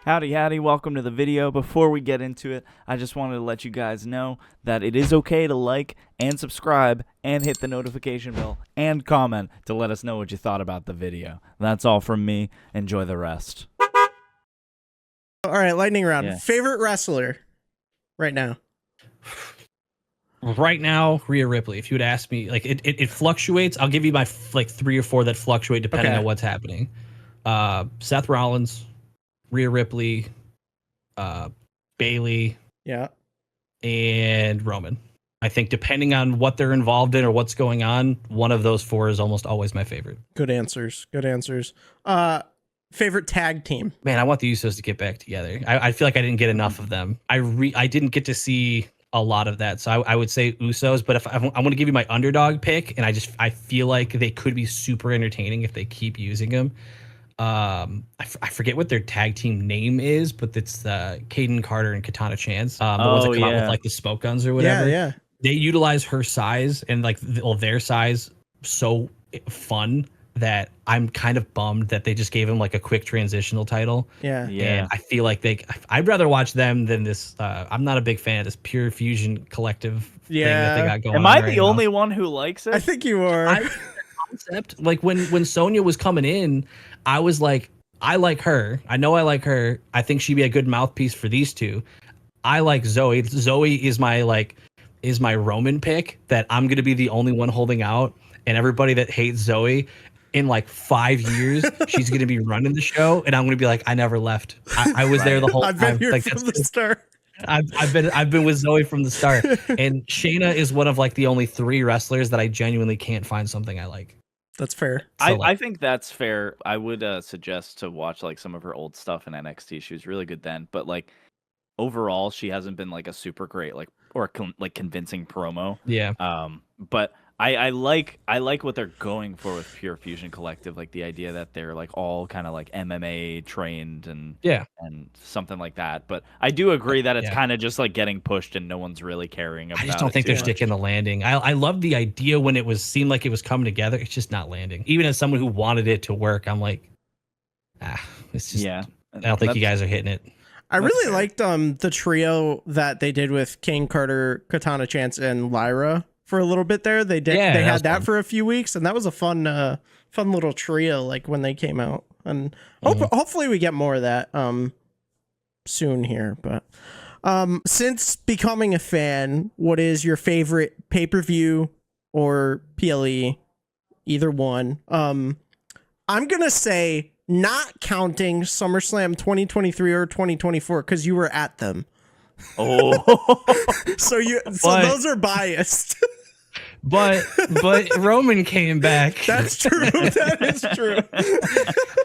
Howdy, howdy, welcome to the video. Before we get into it, I just wanted to let you guys know that it is okay to like and subscribe and hit the notification bell and comment to let us know what you thought about the video. That's all from me. Enjoy the rest. All right, lightning round. Yeah. Favorite wrestler right now? Right now, Rhea Ripley. If you would ask me, like it fluctuates. I'll give you my like 3 or 4 that fluctuate depending on what's happening. Seth Rollins, Rhea Ripley, Bailey, Yeah. and Roman. I think depending on what they're involved in or what's going on, one of those 4 is almost always my favorite. Good answers. Good answers. Favorite tag team? Man, I want the Usos to get back together. I feel like I didn't get enough of them. I didn't get to see a lot of that, so I would say Usos. But if I want to give you my underdog pick, and I feel like they could be super entertaining if they keep using them. I forget what their tag team name is, but it's Caden Carter and Katana Chance. The ones that come out with like the smoke guns or whatever. Yeah. They utilize her size and like their size so fun that I'm kind of bummed that they just gave him like a quick transitional title. Yeah. And I feel like I'd rather watch them than this. I'm not a big fan of this Pure Fusion collective thing that they got going Am on I right the now. only one who likes it? I think you are. Concept, like when Sonya was coming in, I was like, I like her. I know I like her. I think she'd be a good mouthpiece for these two. I like Zoe. Zoe is my Roman pick that I'm gonna be the only one holding out, and everybody that hates Zoe, in like 5 years, she's gonna be running the show, and I'm gonna be like, I never left. I was there the whole I've time. been here Like, from the start. I've been with Zoe from the start, and Shayna is one of like the only 3 wrestlers that I genuinely can't find something I like. That's fair. So, I think that's fair. I would suggest to watch like some of her old stuff in NXT. She was really good then, but like overall, she hasn't been like a super great or convincing promo. Yeah. But I like what they're going for with Pure Fusion Collective, like the idea that they're like all kind of like MMA trained and something like that. But I do agree that it's kind of just like getting pushed and no one's really caring about it. I just don't think they're sticking the landing. I love the idea when it seemed like it was coming together. It's just not landing. Even as someone who wanted it to work, I'm like, it's just I don't think you guys are hitting it. I really liked the trio that they did with Kane Carter, Katana Chance, and Lyra for a little bit there. They had that for a few weeks, and that was a fun little trio like when they came out. And hopefully we get more of that soon here. But since becoming a fan, what is your favorite pay-per-view or PLE? Either one. I'm gonna say, not counting SummerSlam 2023 or 2024 because you were at them. Oh, so those are biased. But Roman came back. That's true. That is true.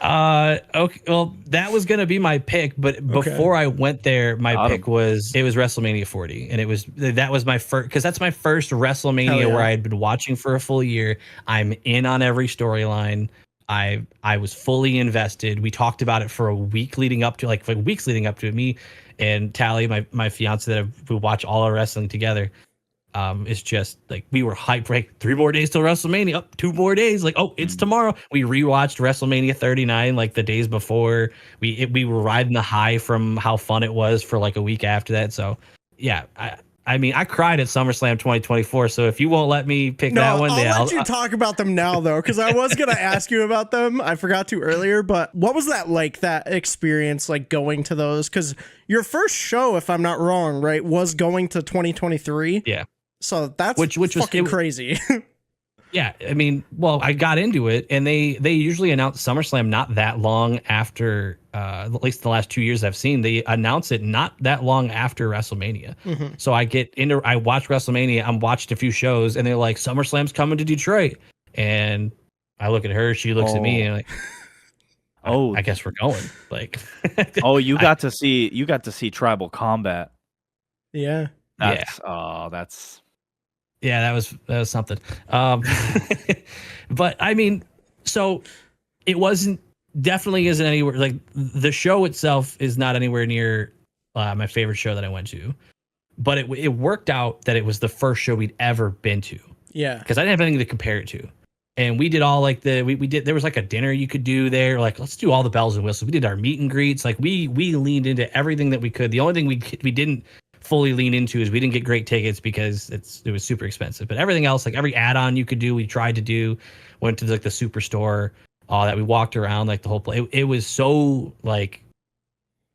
Okay. Well, that was gonna be my pick, but before I went there, my pick was WrestleMania 40, and that was my first, because that's my first WrestleMania where I had been watching for a full year. I'm in on every storyline. I was fully invested. We talked about it for a week leading up to weeks leading up to it. Me and Tally, my fiance, that we watch all our wrestling together. It's just like we were hyped. Right, 3 more days till WrestleMania. 2 more days. Like, it's tomorrow. We rewatched WrestleMania 39 like the days before. We were riding the high from how fun it was for like a week after that. So yeah, I mean, I cried at SummerSlam 2024. So if you won't let me pick that one, I'll let you talk about them now, though, because I was going to ask you about them. I forgot to earlier. But what was that like, that experience, like going to those? Because your first show, if I'm not wrong, right, was going to 2023. Yeah. So that's which was fucking crazy. Yeah, I mean, well, I got into it, and they usually announce SummerSlam not that long after, at least the last 2 years I've seen, they announce it not that long after WrestleMania. So I watch WrestleMania, I'm watched a few shows, and they're like, SummerSlam's coming to Detroit. And I look at her, she looks at me, and like, I guess we're going. Like, you got to see Tribal Combat. Yeah. Yeah, that was something. But I mean, so it definitely isn't anywhere, like the show itself is not anywhere near my favorite show that I went to, but it worked out that it was the first show we'd ever been to. Yeah. Because I didn't have anything to compare it to. And we did all like we did, there was like a dinner you could do there. Like, let's do all the bells and whistles. We did our meet and greets. Like we leaned into everything that we could. The only thing we didn't fully lean into is we didn't get great tickets because it was super expensive. But everything else, like every add-on you could do, we tried to do. Went to like the Superstore, all that. We walked around like the whole place. It was so like,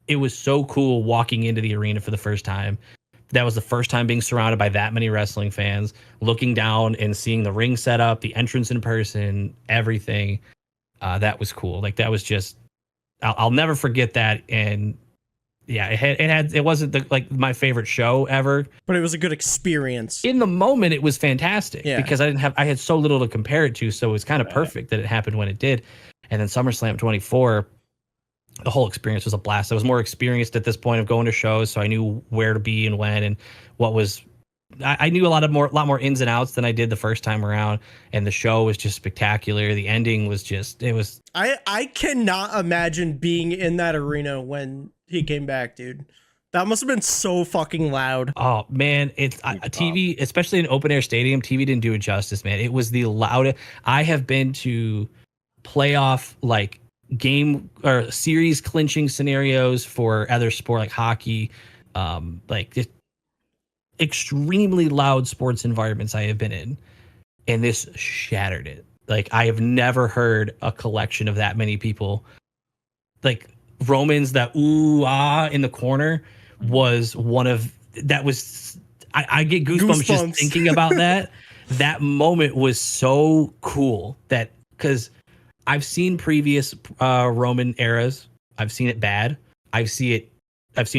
it was so cool walking into the arena for the first time. That was the first time being surrounded by that many wrestling fans, looking down and seeing the ring set up, the entrance in person, everything. That was cool. Like that was just, I'll never forget that. And yeah, it wasn't like my favorite show ever, but it was a good experience. In the moment, it was fantastic because I had so little to compare it to. So it was kind of perfect that it happened when it did. And then SummerSlam 24, the whole experience was a blast. I was more experienced at this point of going to shows, so I knew where to be and when and what was. I knew a lot more ins and outs than I did the first time around, and the show was just spectacular. The ending was just, it was. I cannot imagine being in that arena when he came back, dude. That must have been so fucking loud. Oh man, it's TV, especially in open air stadium. TV didn't do it justice, man. It was the loudest. I have been to playoff like game or series clinching scenarios for other sport like hockey, like just extremely loud sports environments I have been in, and this shattered it. Like I have never heard a collection of that many people. Like Roman's that ooh ah in the corner was one of that was I get goosebumps just thinking about that. That moment was so cool that because I've seen previous Roman eras. I've seen it bad. I've seen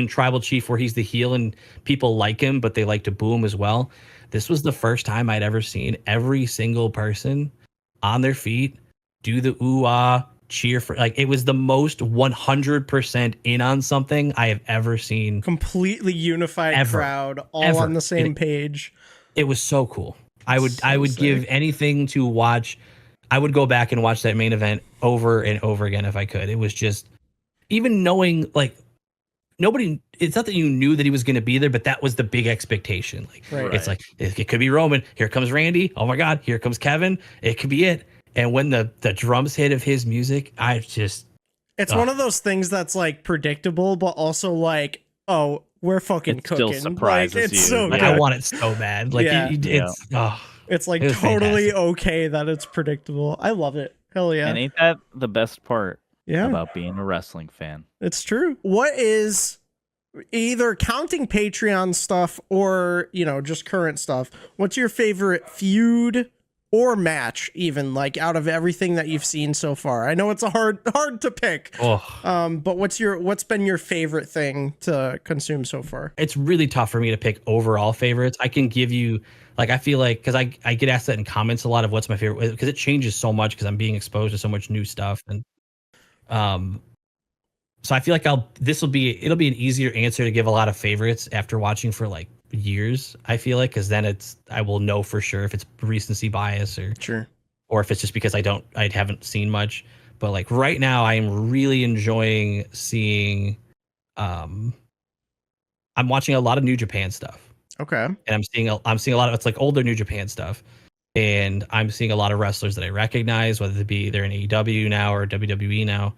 Tribal Chief where he's the heel and people like him, but they like to boo him as well. This was the first time I'd ever seen every single person on their feet do the ooh ah cheer for, like it was the most 100% in on something I have ever seen. Completely unified crowd, all on the same page. It was so cool. I would give anything to watch. I would go back and watch that main event over and over again if I could. It was just, even knowing like nobody, it's not that you knew that he was going to be there, but that was the big expectation. Like it's like, it could be Roman. Here comes Randy. Oh my God. Here comes Kevin. It could be it. And when the drums hit of his music, it's one of those things that's like predictable, but also like, oh, we're fucking cooking. Still surprises like, it's you. So like, I want it so bad. Like it's like totally fantastic. Okay that it's predictable. I love it. Hell yeah. And ain't that the best part about being a wrestling fan? It's true. What is, either counting Patreon stuff or, just current stuff, what's your favorite feud or match, even, like, out of everything that you've seen so far? I know it's a hard to pick. But what's been your favorite thing to consume so far? It's really tough for me to pick overall favorites. I can give you, like, I feel like, because I get asked that in comments a lot of what's my favorite, because it changes so much because I'm being exposed to so much new stuff. And so I feel like it'll be an easier answer to give a lot of favorites after watching for like years, I feel like, because then I will know for sure if it's recency bias or if it's just because I haven't seen much. But like right now I am really enjoying seeing I'm watching a lot of New Japan stuff. Okay. And I'm seeing a lot of, it's like older New Japan stuff. And I'm seeing a lot of wrestlers that I recognize, whether it be they're in AEW now or WWE now.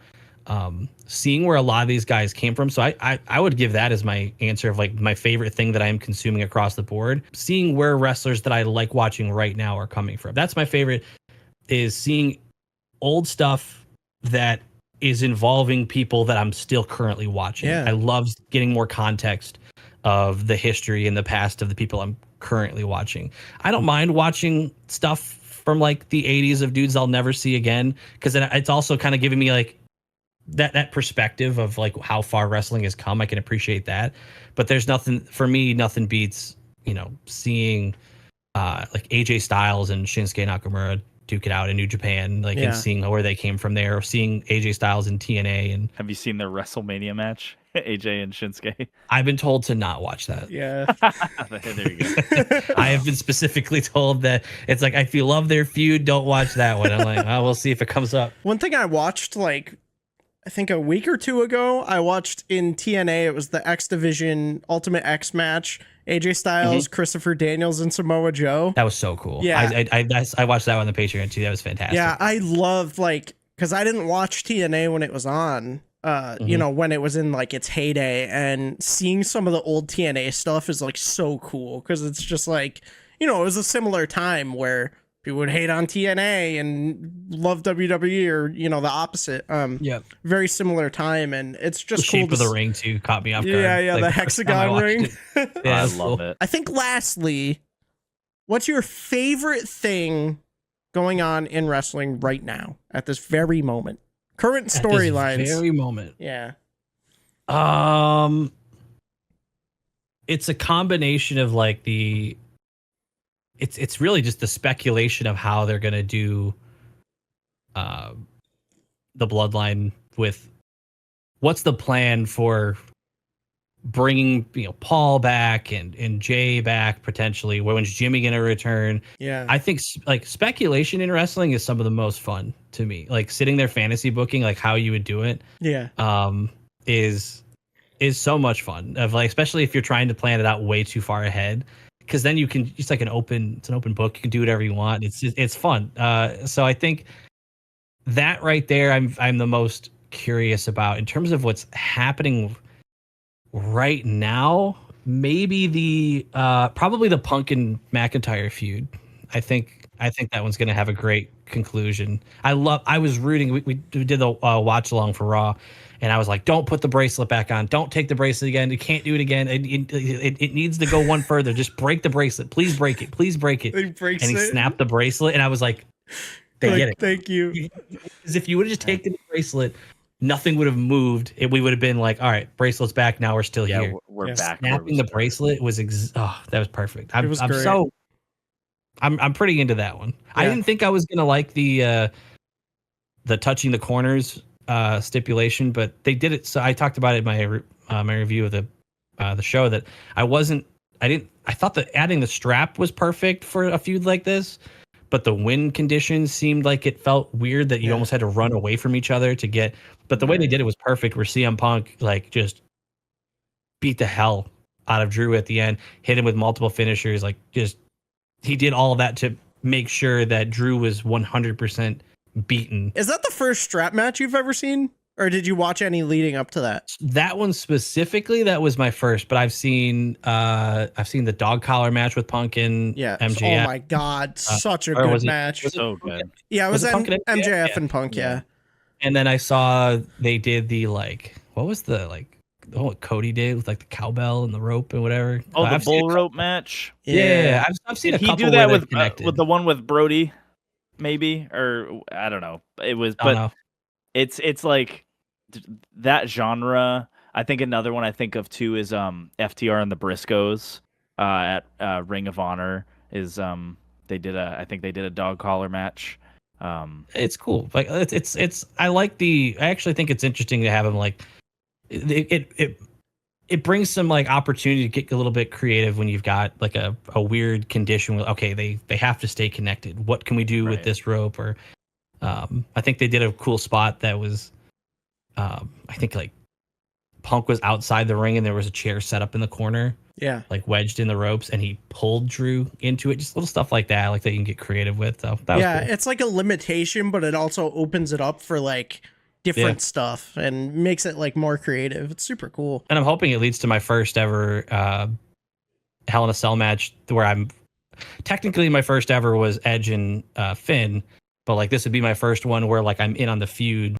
Seeing where a lot of these guys came from. So I would give that as my answer of like my favorite thing that I'm consuming across the board. Seeing where wrestlers that I like watching right now are coming from. That's my favorite, is seeing old stuff that is involving people that I'm still currently watching. I love getting more context of the history and the past of the people I'm currently watching. I don't mind watching stuff from like the 80s of dudes I'll never see again, because it's also kind of giving me like that perspective of like how far wrestling has come. I can appreciate that, but there's nothing beats seeing like AJ Styles and Shinsuke Nakamura duke it out in New Japan, like and seeing where they came from there, or seeing AJ Styles in TNA. And have you seen their WrestleMania match, AJ and Shinsuke? I've been told to not watch that. There you go. I have been specifically told that it's like, if you love their feud, don't watch that one. I'm like, oh, we'll see if it comes up. One thing I watched, like, I think a week or two ago, I watched in TNA, it was the X Division Ultimate X match. AJ Styles, Christopher Daniels, and Samoa Joe. That was so cool. Yeah. I watched that on the Patreon too. That was fantastic. Yeah, I loved, like, because I didn't watch TNA when it was on, you know, when it was in, like, its heyday. And seeing some of the old TNA stuff is, like, so cool. Because it's just, like, you know, it was a similar time where people would hate on TNA and love WWE, or, you know, the opposite. Yeah. Very similar time, and it's just the cool. Shape of the ring too caught me off guard. Yeah, like, the hexagon ring. Yeah, I love it. I think lastly, what's your favorite thing going on in wrestling right now at this very moment? Current storylines. Very moment. Yeah. It's a combination of like it's really just the speculation of how they're gonna do the bloodline, with what's the plan for bringing, you know, Paul back and Jay back potentially. When's Jimmy gonna return? Yeah, I think like speculation in wrestling is some of the most fun to me. Like sitting there fantasy booking, like how you would do it. Yeah. Is so much fun. Of like, especially if you're trying to plan it out way too far ahead, because then you can, it's like an open book. You can do whatever you want. It's fun. So I think that right there, I'm the most curious about in terms of what's happening right now. Maybe the probably the Punk and McIntyre feud. I think that one's going to have a great conclusion. I was rooting. We did the watch along for Raw, and I was like, don't put the bracelet back on. Don't take the bracelet again. You can't do it again. It needs to go one further. Just break the bracelet. Please break it. Please break it. And he snapped the bracelet, and I was like, they get it. Thank you. Because if you would have just taken the bracelet, nothing would have moved. We would have been like, all right, bracelet's back. Now we're still here. We're back. Snapping the bracelet was that was perfect. It was great. I'm pretty into that one. Yeah. I didn't think I was gonna like the touching the corners stipulation, but they did it. So I talked about it in my review of the show that I thought that adding the strap was perfect for a feud like this, but the win conditions seemed like it felt weird that you almost had to run away from each other to get. But the way they did it was perfect. Where CM Punk like just beat the hell out of Drew at the end, hit him with multiple finishers, like just. He did all of that to make sure that Drew was 100% beaten. Is that the first strap match you've ever seen? Or did you watch any leading up to that? That one specifically, that was my first, but I've seen the dog collar match with Punk and MJF. Oh my God. Such a good match. So good. Yeah, it was Punk and MJF and Punk, yeah. And then I saw they did the what was the what Cody did with like the cowbell and the rope and whatever. Oh, the bull rope match. Yeah, I've seen a couple. He do that with the one with Brody, maybe, or I don't know. It was, but it's like that genre. I think another one I think of too is FTR and the Briscoes at Ring of Honor is they did a dog collar match. It's cool. Like it's I actually think it's interesting to have them like. It brings some like opportunity to get a little bit creative when you've got like a weird condition with they have to stay connected. What can we do with this rope? Or I think they did a cool spot that was I think like Punk was outside the ring and there was a chair set up in the corner. Yeah. Like wedged in the ropes and he pulled Drew into it. Just little stuff like that, like that you can get creative with. So that was cool. It's like a limitation, but it also opens it up for like different stuff and makes it like more creative. It's super cool. And I'm hoping it leads to my first ever Hell in a Cell match where technically my first ever was Edge and Finn, but like this would be my first one where like I'm in on the feud